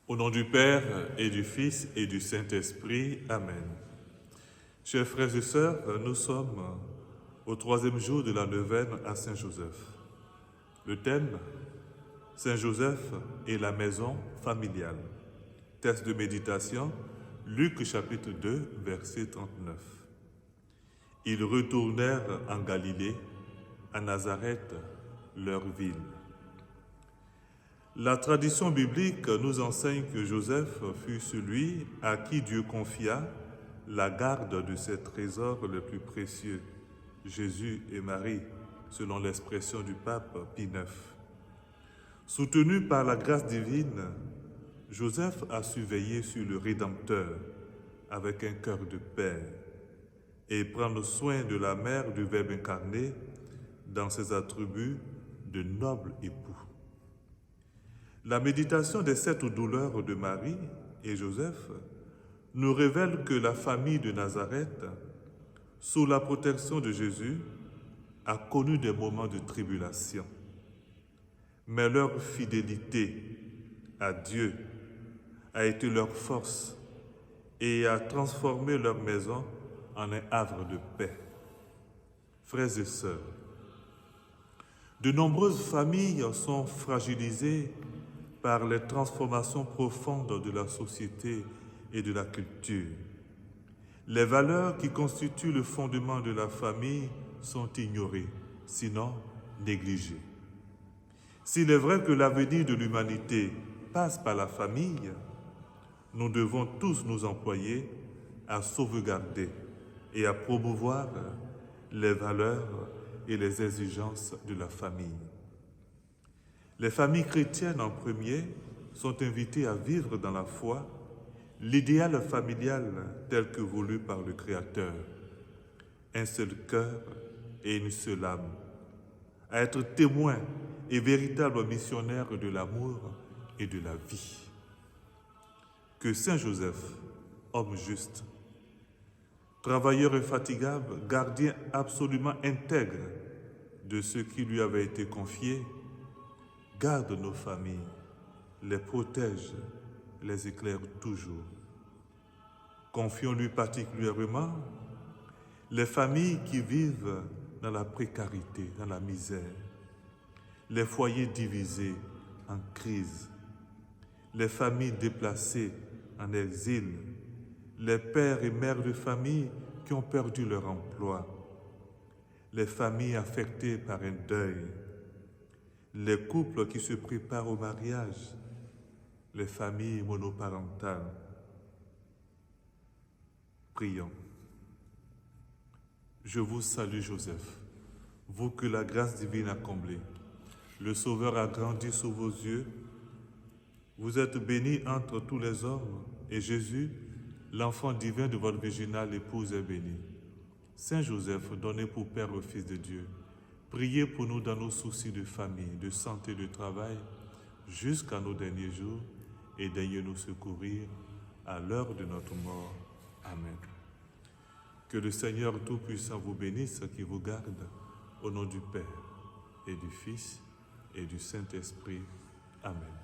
Au nom du Père et du Fils et du Saint-Esprit. Amen. Chers frères et sœurs, nous sommes au 3e jour de la neuvaine à Saint-Joseph. Le thème, Saint-Joseph et la maison familiale. Texte de méditation, Luc chapitre 2, verset 39. Ils retournèrent en Galilée, à Nazareth, leur ville. La tradition biblique nous enseigne que Joseph fut celui à qui Dieu confia la garde de ses trésors les plus précieux, Jésus et Marie, selon l'expression du pape Pie IX. Soutenu par la grâce divine, Joseph a su veiller sur le Rédempteur avec un cœur de père et prendre soin de la mère du Verbe incarné dans ses attributs de noble époux. La méditation des 7 douleurs de Marie et Joseph nous révèle que la famille de Nazareth, sous la protection de Jésus, a connu des moments de tribulation. Mais leur fidélité à Dieu a été leur force et a transformé leur maison en un havre de paix. Frères et sœurs, de nombreuses familles sont fragilisées par les transformations profondes de la société et de la culture. Les valeurs qui constituent le fondement de la famille sont ignorées, sinon négligées. S'il est vrai que l'avenir de l'humanité passe par la famille, nous devons tous nous employer à sauvegarder et à promouvoir les valeurs et les exigences de la famille. Les familles chrétiennes en premier sont invitées à vivre dans la foi l'idéal familial tel que voulu par le Créateur, un seul cœur et une seule âme, à être témoins et véritables missionnaires de l'amour et de la vie. Que Saint Joseph, homme juste, travailleur infatigable, gardien absolument intègre de ce qui lui avait été confié, garde nos familles, les protège, les éclaire toujours. Confions-lui particulièrement les familles qui vivent dans la précarité, dans la misère, les foyers divisés en crise, les familles déplacées en exil, les pères et mères de famille qui ont perdu leur emploi, les familles affectées par un deuil, les couples qui se préparent au mariage, les familles monoparentales. Prions. Je vous salue Joseph, vous que la grâce divine a comblé. Le Sauveur a grandi sous vos yeux. Vous êtes bénie entre tous les hommes, et Jésus, l'enfant divin de votre virginale épouse, est béni. Saint Joseph, donné pour Père au Fils de Dieu, priez pour nous dans nos soucis de famille, de santé, de travail, jusqu'à nos derniers jours, et daignez nous secourir à l'heure de notre mort. Amen. Que le Seigneur Tout-Puissant vous bénisse, qui vous garde, au nom du Père, et du Fils, et du Saint-Esprit. Amen.